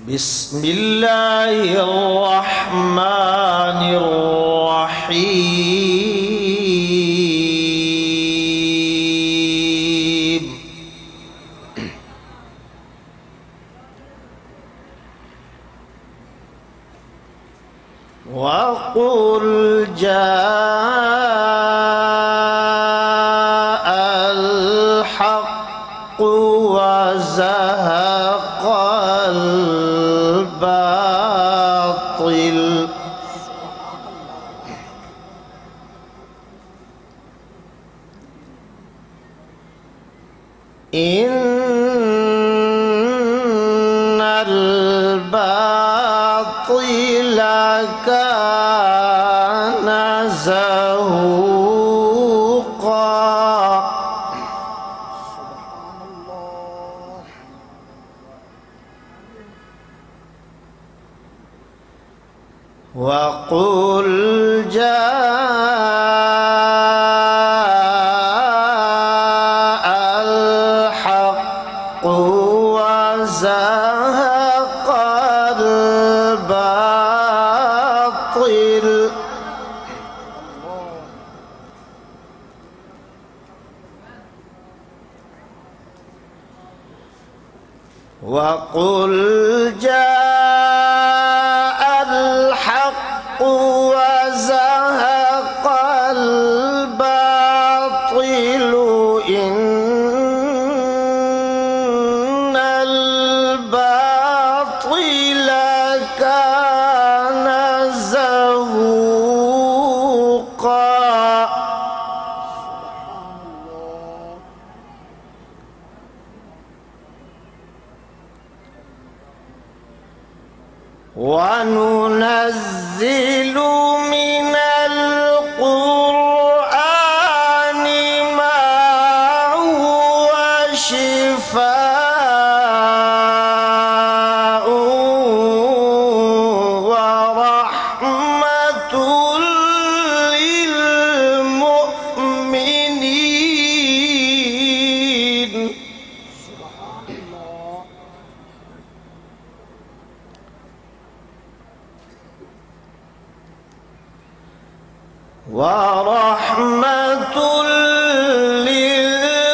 بسم الله الرحمن الرحيم. وقل جاء الحق وزهق الباطل إن الباطل كان زهوقا. وقل جاء الحق وزهق الباطل وقل جاء الحق وزهق الباطل إن الباطل كان زهوقا. وننزل من القرآن ما هو شفاء ورحمة للمؤمنين. ورحمة للمؤمنين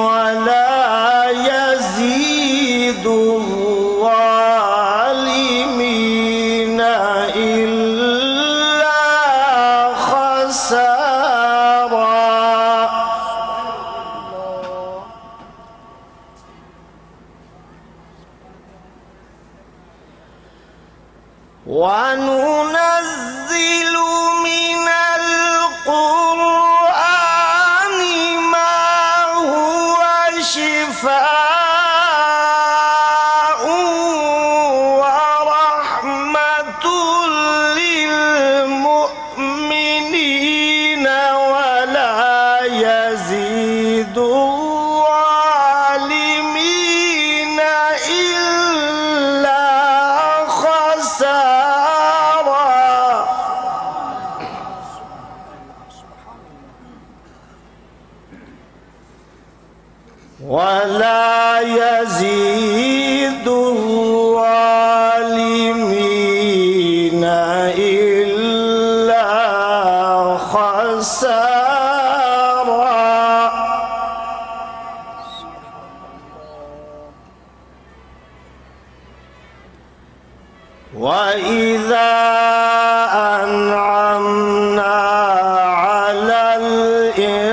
ولا يزيد الظالمين إلا خسارا. وننزل من القرآن ما هو شفاء ورحمة للمؤمنين ولا يزيد الظالمين إلا خسارا. ولا يزيد الظالمين إلا خسارا. وإذا أنعمنا على الإنسان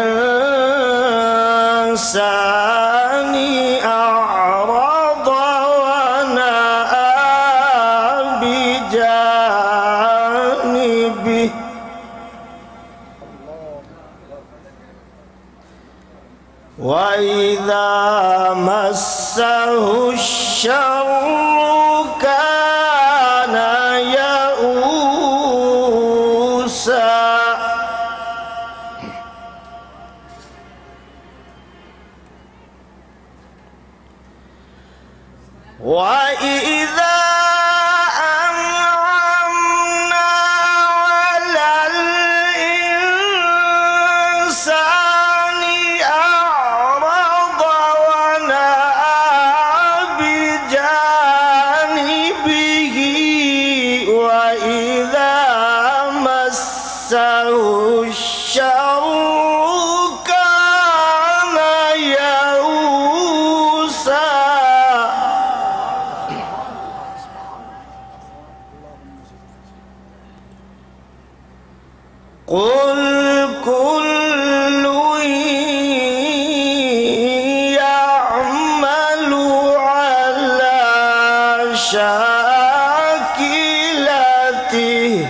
أعرض ونأى بجانبه وإذا مسه الشر كان يئوسا. وإذا أنعمنا على الإنسان أعرض ونأى شاكلته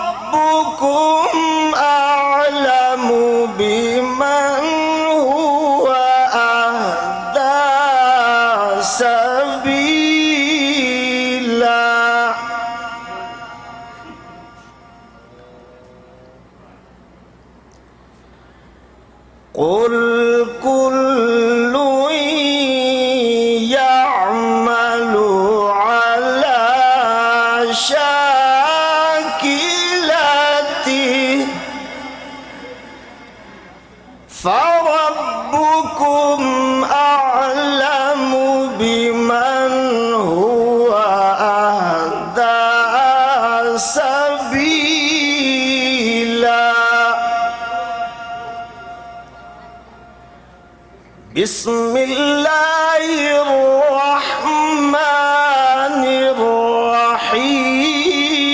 فربكم أعلم بمن هو أهدى سبيلا قل كل يعمل على شاكلته فربكم أعلم بمن هو أهدى سبيلا بسم الله الرحمن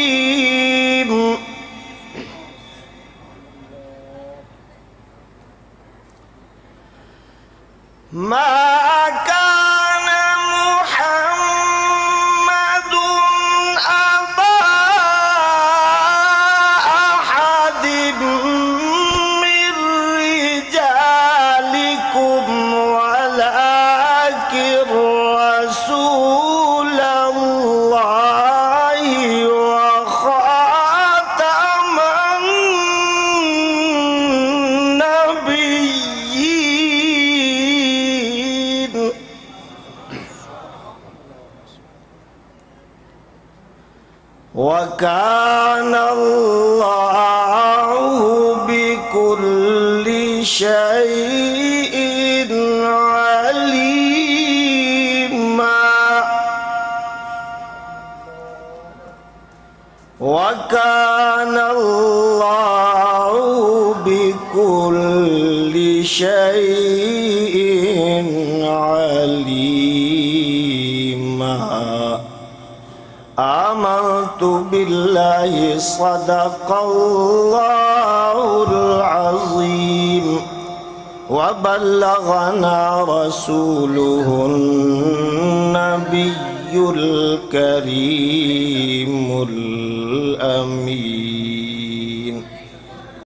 الرحيم ما كان محمد أبا أحد من رجالكم ولكن رسول الله وخاتم النبيين وكان الله بكل شيء عليما وكان الله بكل شيء عليما آمنت بالله صدق الله العظيم وبلغنا رسوله النبي الكريم الأمين